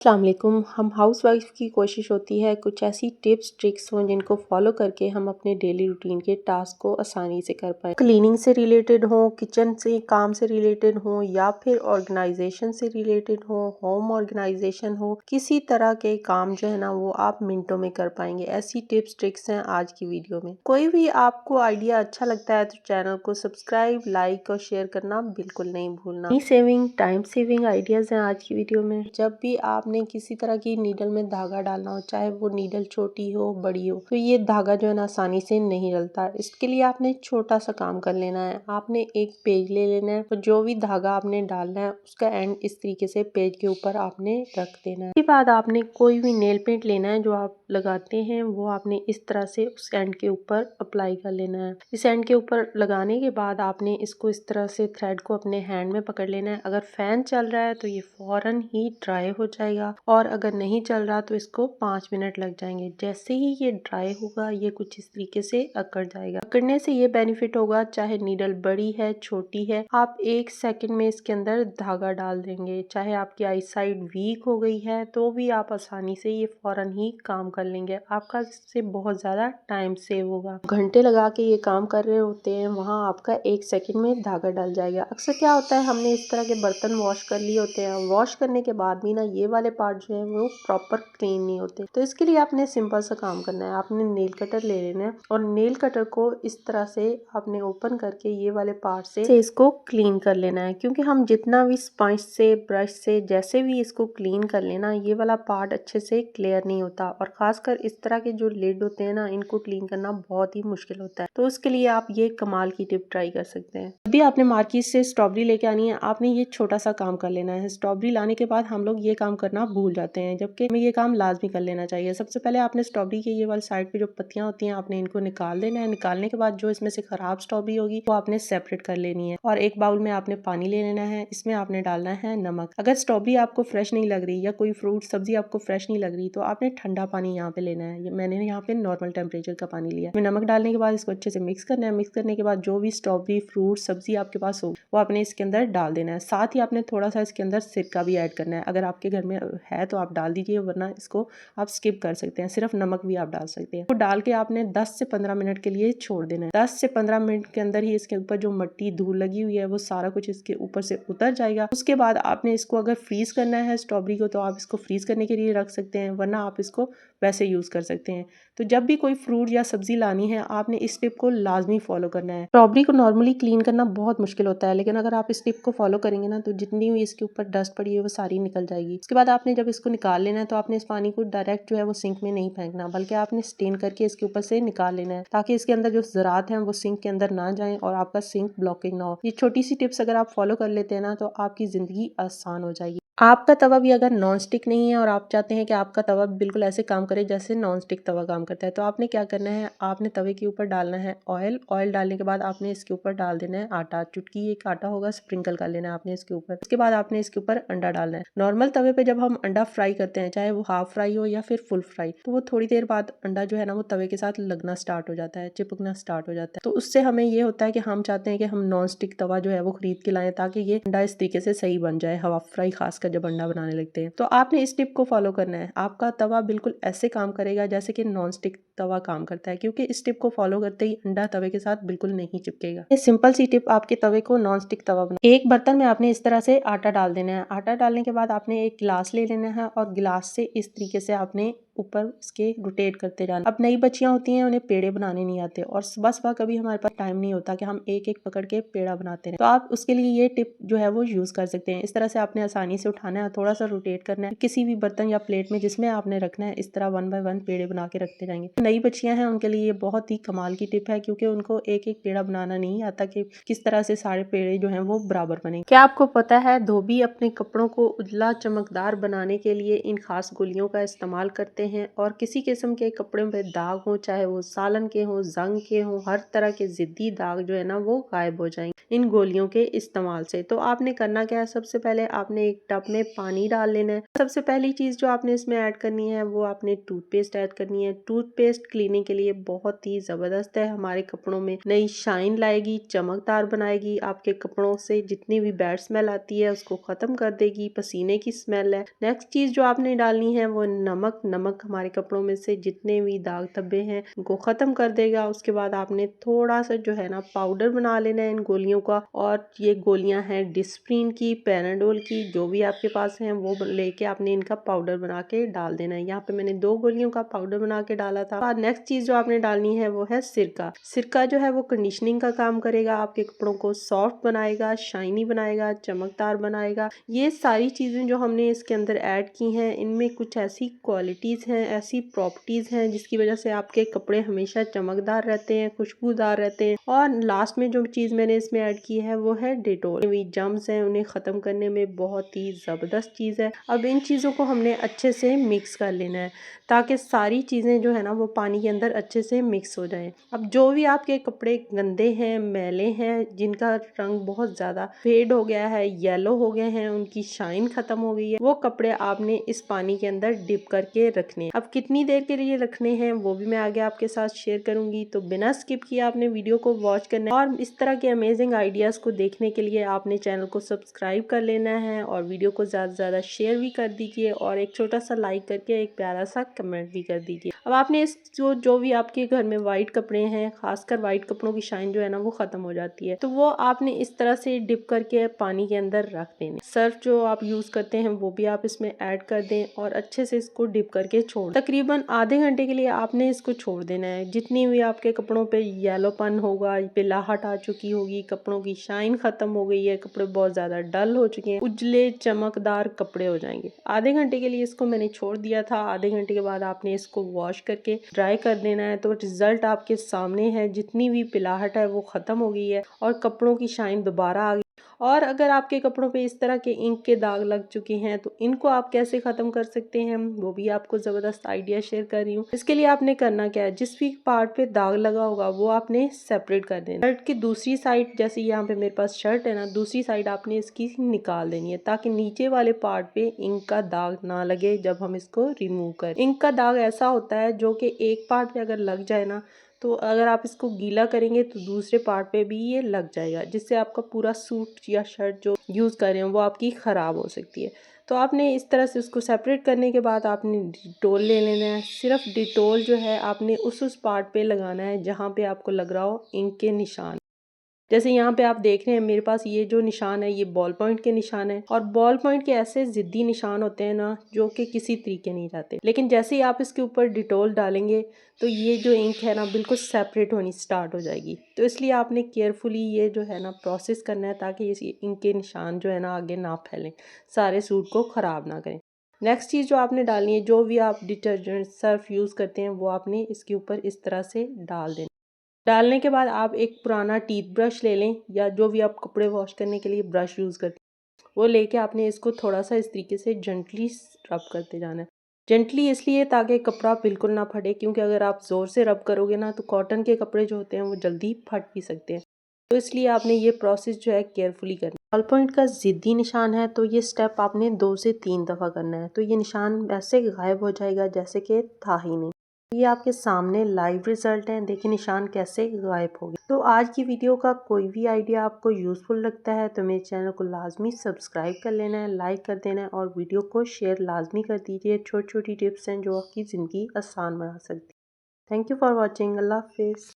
अस्सलाम वालेकुम। हम हाउसवाइफ की कोशिश होती है कुछ ऐसी टिप्स ट्रिक्स हों जिनको फॉलो करके हम अपने डेली रूटीन के टास्क को आसानी से कर पाएँ। क्लीनिंग से रिलेटेड हो, किचन से काम से रिलेटेड हो या फिर ऑर्गेनाइजेशन से रिलेटेड हो, होम ऑर्गेनाइजेशन हो, किसी तरह के काम जो है ना वो आप मिनटों में कर पाएंगे। ऐसी टिप्स ट्रिक्स हैं आज की वीडियो में। कोई भी आपको आइडिया अच्छा लगता है तो चैनल को सब्सक्राइब, लाइक और शेयर करना बिल्कुल नहीं भूलना। Money saving, time saving ideas हैं आज की वीडियो में। जब भी आपने किसी तरह की नीडल में धागा डालना हो, चाहे वो नीडल छोटी हो बड़ी हो, तो ये धागा जो है ना आसानी से नहीं डलता। इसके लिए आपने छोटा सा काम कर लेना है। आपने एक पेज ले लेना है और जो भी धागा आपने डालना है उसका एंड इस तरीके से पेज के ऊपर आपने रख देना है। उसके बाद आपने कोई भी नेल पेंट लेना है जो आप लगाते हैं, वो आपने इस तरह से उस एंड के ऊपर अप्लाई कर लेना है। इस एंड के ऊपर लगाने के बाद आपने इसको इस तरह से थ्रेड को अपने हैंड में पकड़ लेना है। अगर फैन चल रहा है तो ये फौरन ही ड्राई हो जाएगा और अगर नहीं चल रहा तो इसको 5 मिनट लग जाएंगे। जैसे ही ये ड्राई होगा ये कुछ इस तरीके से अकड़ जाएगा। अकड़ने से ये बेनिफिट होगा, चाहे नीडल बड़ी है छोटी है, आप 1 सेकंड में इसके अंदर धागा डाल देंगे। चाहे आपकी आई साइड वीक हो गई है तो भी आप आसानी से ये फौरन ही काम कर लेंगे। आपका इससे बहुत ज्यादा टाइम सेव होगा। घंटे लगा के ये काम कर रहे होते हैं, वहाँ आपका 1 सेकंड में धागा डल जाएगा। अक्सर क्या होता है, हमने इस तरह के बर्तन वॉश कर लिए होते हैं, वॉश करने के बाद भी ना ये वाले पार्ट जो है वो प्रॉपर क्लीन नहीं होते। तो इसके लिए आपने सिंपल सा काम करना है। आपने नेल कटर ले लेना है और नेल कटर को इस तरह से आपने ओपन करके ये वाले पार्ट से इसको क्लीन कर लेना है। क्योंकि हम जितना भी स्पंज से, ब्रश से, जैसे भी इसको क्लीन कर लेना, ये वाला पार्ट अच्छे से क्लियर नहीं होता और खासकर इस तरह के जो लिड होते हैं ना, इनको क्लीन करना बहुत ही मुश्किल होता है। तो उसके लिए आप ये कमाल की टिप ट्राई कर सकते हैं। अभी आपने मार्केट से स्ट्रॉबेरी लेके आनी है, आपने ये छोटा सा काम कर लेना है। स्ट्रॉबेरी लाने के बाद हम लोग ये काम करना भूल जाते हैं, जबकि हमें ये काम लाजमी कर लेना चाहिए। सबसे पहले आपने स्ट्रॉबेरी के ये वाली साइड पे जो पत्तियां होती हैं, आपने इनको निकाल देना है। निकालने के बाद जो इसमें से खराब स्ट्रॉबेरी होगी वो आपने सेपरेट कर लेनी है और एक बाउल में आपने पानी ले लेना है। इसमें आपने डालना है नमक। अगर स्ट्रॉबेरी आपको फ्रेश नहीं लग रही या कोई फ्रूट सब्जी आपको फ्रेश नहीं लग रही तो आपने ठंडा पानी यहाँ पे लेना है। मैंने यहाँ पे नॉर्मल टेम्परेचर का पानी लिया। नमक डालने के बाद इसको अच्छे से मिक्स करना है। मिक्स करने के बाद जो भी स्ट्रॉबेरी, फ्रूट, सब्जी आपके पास हो वो आपने इसके अंदर डाल देना है। साथ ही आपने थोड़ा सा इसके अंदर सिरका भी ऐड करना है। अगर आपके घर में है तो आप डाल दीजिए, वरना इसको आप स्किप कर सकते हैं। सिर्फ नमक भी आप डाल सकते हैं। तो डाल के आपने 10 से 15 मिनट के लिए छोड़ देना है। 10 से 15 मिनट के अंदर ही इसके ऊपर जो मट्टी, धूल लगी हुई है वो सारा कुछ इसके ऊपर से उतर जाएगा। उसके बाद आपने इसको अगर फ्रीज करना है स्ट्रॉबेरी को, तो आप इसको फ्रीज करने के लिए रख सकते हैं, वरना आप इसको वैसे यूज कर सकते हैं। तो जब भी कोई फ्रूट या सब्जी लानी है, आपने इस टिप को लाजमी फॉलो करना है। स्ट्रॉबेरी को नॉर्मली क्लीन करना बहुत मुश्किल होता है, लेकिन अगर आप इस टिप को फॉलो करेंगे ना तो जितनी भी इसके ऊपर डस्ट पड़ी है वो सारी निकल जाएगी। उसके बाद आपने जब इसको निकाल लेना है तो आपने इस पानी को डायरेक्ट जो है वो सिंक में नहीं फेंकना, बल्कि आपने स्टेन करके इसके ऊपर से निकाल लेना है, ताकि इसके अंदर जो ज़रात हैं वो सिंक के अंदर ना जाएं और आपका सिंक ब्लॉकिंग ना हो। ये छोटी सी टिप्स अगर आप फॉलो कर लेते हैं ना तो आपकी जिंदगी आसान हो जाएगी। आपका तवा भी अगर नॉन स्टिक नहीं है और आप चाहते हैं कि आपका तवा बिल्कुल ऐसे काम करे जैसे नॉन स्टिक तवा काम करता है, तो आपने क्या करना है, आपने तवे के ऊपर डालना है ऑयल। ऑयल डालने के बाद आपने इसके ऊपर डाल देना है आटा। चुटकी एक आटा होगा, स्प्रिंकल कर लेना है आपने इसके ऊपर। उसके बाद आपने इसके ऊपर अंडा डालना है। नॉर्मल तवे पे जब हम अंडा फ्राई करते हैं, चाहे वो हाफ फ्राई हो या फिर फुल फ्राई, तो वो थोड़ी देर बाद अंडा जो है ना वो तवे के साथ लगना स्टार्ट हो जाता है, चिपकना स्टार्ट हो जाता है। तो उससे हमें ये होता है कि हम चाहते हैं कि हम नॉन स्टिक तवा जो है वो खरीद के लाएं, ताकि ये अंडा इस तरीके से सही बन जाए, हवा फ्राई खासकर जब अंडा बनाने लगते हैं। तो आपने इस टिप को फॉलो करना है। आपका तवा बिल्कुल ऐसे काम करेगा जैसे कि नॉन स्टिक तवा काम करता है, क्योंकि इस टिप को फॉलो करते ही अंडा तवे के साथ बिल्कुल नहीं चिपकेगा। ये सिंपल सी टिप आपके तवे को नॉन स्टिक तवा बना। एक बर्तन में आपने इस तरह से आटा डाल देना है। आटा डालने के बाद आपने एक गिलास ले लेना है और गिलास से इस तरीके से आपने ऊपर इसके रोटेट करते जाना। अब नई बच्चियां होती हैं, उन्हें पेड़े बनाने नहीं आते और सुबह सुबह कभी हमारे पास टाइम नहीं होता कि हम एक एक पकड़ के पेड़ा बनाते हैं, तो आप उसके लिए ये टिप जो है वो यूज कर सकते हैं। इस तरह से आपने आसानी से उठाना है, थोड़ा सा रोटेट करना है किसी भी बर्तन या प्लेट में जिसमें आपने रखना है। इस तरह 1 बाय 1 पेड़े बना के रखते जाएंगे। नई बच्चियां हैं उनके लिए ये बहुत ही कमाल की टिप है, क्योंकि उनको एक एक पेड़ा बनाना नहीं आता कि किस तरह से सारे पेड़े जो हैं वो बराबर बने। क्या आपको पता है, धोबी अपने कपड़ों को उजला चमकदार बनाने के लिए इन खास गोलियों का इस्तेमाल करते हैं और किसी किस्म के कपड़े में दाग हो, चाहे वो सालन के हो, जंग के हो, हर तरह के जिद्दी दाग जो है ना वो गायब हो जाएंगे। इन गोलियों के इस्तेमाल से। तो आपने करना क्या है, सबसे पहले आपने एक टब में पानी डाल लेना है। सबसे पहली चीज़ जो आपने इसमें ऐड करनी है वो आपने टूथपेस्ट ऐड करनी है। टूथपेस्ट क्लीनिंग के लिए बहुत ही ज़बरदस्त है, हमारे कपड़ों में नई शाइन लाएगी, चमकदार बनाएगी, आपके कपड़ों से जितनी भी बैड स्मेल आती है उसको ख़त्म कर देगी, पसीने की स्मेल है। नेक्स्ट चीज़ जो आपने डालनी है वो नमक। नमक हमारे कपड़ों में से जितने भी दाग धब्बे हैं उनको ख़त्म कर देगा। उसके बाद आपने थोड़ा सा जो है ना पाउडर बना लेना है इन गोलियों का, और ये गोलियां हैं डिस्प्रिन की, पैराडोल की, जो भी आपके पास हैं वो लेके आपने इनका पाउडर बना के डाल देना है। यहाँ पे मैंने 2 गोलियों का पाउडर बना के डाला था। नेक्स्ट चीज़ जो आपने डालनी है वो है सिरका। सिरका जो है वो कंडीशनिंग का काम करेगा, आपके कपड़ों को सॉफ्ट बनाएगा, शाइनी बनाएगा, चमकदार बनाएगा। ये सारी चीज़ें जो हमने इसके अंदर ऐड की हैं इनमें कुछ ऐसी क्वालिटीज़ हैं, ऐसी प्रॉपर्टीज़ हैं जिसकी वजह से आपके कपड़े हमेशा चमकदार रहते हैं, खुशबूदार रहते हैं। और लास्ट में जो चीज़ मैंने इसमें ऐड की है वो है डेटोल। जर्म्स हैं उन्हें ख़त्म करने में बहुत ही ज़बरदस्त चीज़ है। अब इन चीज़ों को हमने अच्छे से मिक्स कर लेना है ताकि सारी चीज़ें जो है ना वो पानी के अंदर अच्छे से मिक्स हो जाएं। अब जो भी आपके कपड़े गंदे हैं, मैले हैं, जिनका रंग बहुत ज़्यादा फेड हो गया है, येलो हो गए हैं, उनकी शाइन ख़त्म हो गई है, वो कपड़े आपने इस पानी के अंदर डिप करके रखने हैं। अब कितनी देर के लिए रखने हैं वो भी मैं आगे आपके साथ शेयर करूंगी, तो बिना स्किप किए आपने वीडियो को वॉच करना है। और इस तरह के अमेजिंग आइडियाज़ को देखने के लिए आपने चैनल को सब्सक्राइब कर लेना है और वीडियो को ज़्यादा से ज़्यादा शेयर भी कर दीजिए और एक छोटा सा लाइक करके एक प्यारा सा कमेंट भी कर दीजिए। अब आपने इस जो भी आपके घर में वाइट कपड़े हैं, खासकर वाइट कपड़ों की शाइन जो है ना वो खत्म हो जाती है, तो वो आपने इस तरह से डिप करके पानी के अंदर रख देने। सर्फ जो आप यूज करते हैं वो भी आप इसमें ऐड कर दें और अच्छे से इसको डिप करके छोड़, तकरीबन आधे घंटे के लिए आपने इसको छोड़ देना है। जितनी भी आपके कपड़ों पे येलोपन होगा, पिलाहट आ चुकी होगी, कपड़ों की शाइन खत्म हो गई है, कपड़े बहुत ज्यादा डल हो चुके हैं, उजले चमकदार कपड़े हो जाएंगे। आधे घंटे के लिए इसको मैंने छोड़ दिया था। आधे घंटे के बाद आपने इसको वॉश करके ड्राई कर देना है, तो रिजल्ट आपके सामने है। जितनी भी पिलाहट है वो खत्म हो गई है और कपड़ों की शाइन दोबारा आ गई। और अगर आपके कपड़ों पे इस तरह के इंक के दाग लग चुके हैं तो इनको आप कैसे ख़त्म कर सकते हैं वो भी आपको ज़बरदस्त आइडिया शेयर कर रही हूँ। इसके लिए आपने करना क्या है, जिस भी पार्ट पे दाग लगा होगा वो आपने सेपरेट कर देना। शर्ट की दूसरी साइड, जैसे यहाँ पे मेरे पास शर्ट है ना, दूसरी साइड आपने इसकी निकाल देनी है ताकि नीचे वाले पार्ट पे इंक का दाग ना लगे जब हम इसको रिमूव करें। इंक का दाग ऐसा होता है जो कि एक पार्ट पे अगर लग जाए ना, तो अगर आप इसको गीला करेंगे तो दूसरे पार्ट पे भी ये लग जाएगा, जिससे आपका पूरा सूट या शर्ट जो यूज़ कर रहे हैं वो आपकी ख़राब हो सकती है। तो आपने इस तरह से उसको सेपरेट करने के बाद आपने डिटोल ले लेना है। सिर्फ डिटोल जो है आपने उस पार्ट पे लगाना है जहाँ पे आपको लग रहा हो इंक के निशान। जैसे यहाँ पे आप देख रहे हैं मेरे पास ये जो निशान है ये बॉल पॉइंट के निशान है, और बॉल पॉइंट के ऐसे ज़िद्दी निशान होते हैं ना जो कि किसी तरीके नहीं जाते, लेकिन जैसे ही आप इसके ऊपर डिटोल डालेंगे तो ये जो इंक है ना बिल्कुल सेपरेट होनी स्टार्ट हो जाएगी। तो इसलिए आपने केयरफुली ये जो है ना प्रोसेस करना है ताकि इस इंक के निशान जो है ना आगे ना फैलें, सारे सूट को ख़राब ना करें। नेक्स्ट चीज़ जो आपने डालनी है, जो भी आप डिटर्जेंट सर्फ यूज़ करते हैं वो आपने इसके ऊपर इस तरह से डाल देना। डालने के बाद आप एक पुराना टीथ ब्रश ले लें या जो भी आप कपड़े वॉश करने के लिए ब्रश यूज़ करते हैं वो लेके आपने इसको थोड़ा सा इस तरीके से जेंटली रब करते जाना है। जेंटली इसलिए ताकि कपड़ा बिल्कुल ना फटे, क्योंकि अगर आप ज़ोर से रब करोगे ना तो कॉटन के कपड़े जो होते हैं वो जल्दी फट भी सकते हैं। तो इसलिए आपने ये प्रोसेस जो है केयरफुली करना है। बॉल पॉइंट का ज़िद्दी निशान है तो ये स्टेप आपने 2 से 3 दफ़ा करना है, तो ये निशान ऐसे गायब हो जाएगा जैसे कि था ही नहीं। ये आपके सामने लाइव रिजल्ट हैं, देखिए निशान कैसे गायब हो गए। तो आज की वीडियो का कोई भी आइडिया आपको यूज़फुल लगता है तो मेरे चैनल को लाजमी सब्सक्राइब कर लेना है, लाइक कर देना है और वीडियो को शेयर लाजमी कर दीजिए। छोटी छोटी टिप्स हैं जो आपकी ज़िंदगी आसान बना सकती है। Thank you for watching. अल्लाह हाफिज़।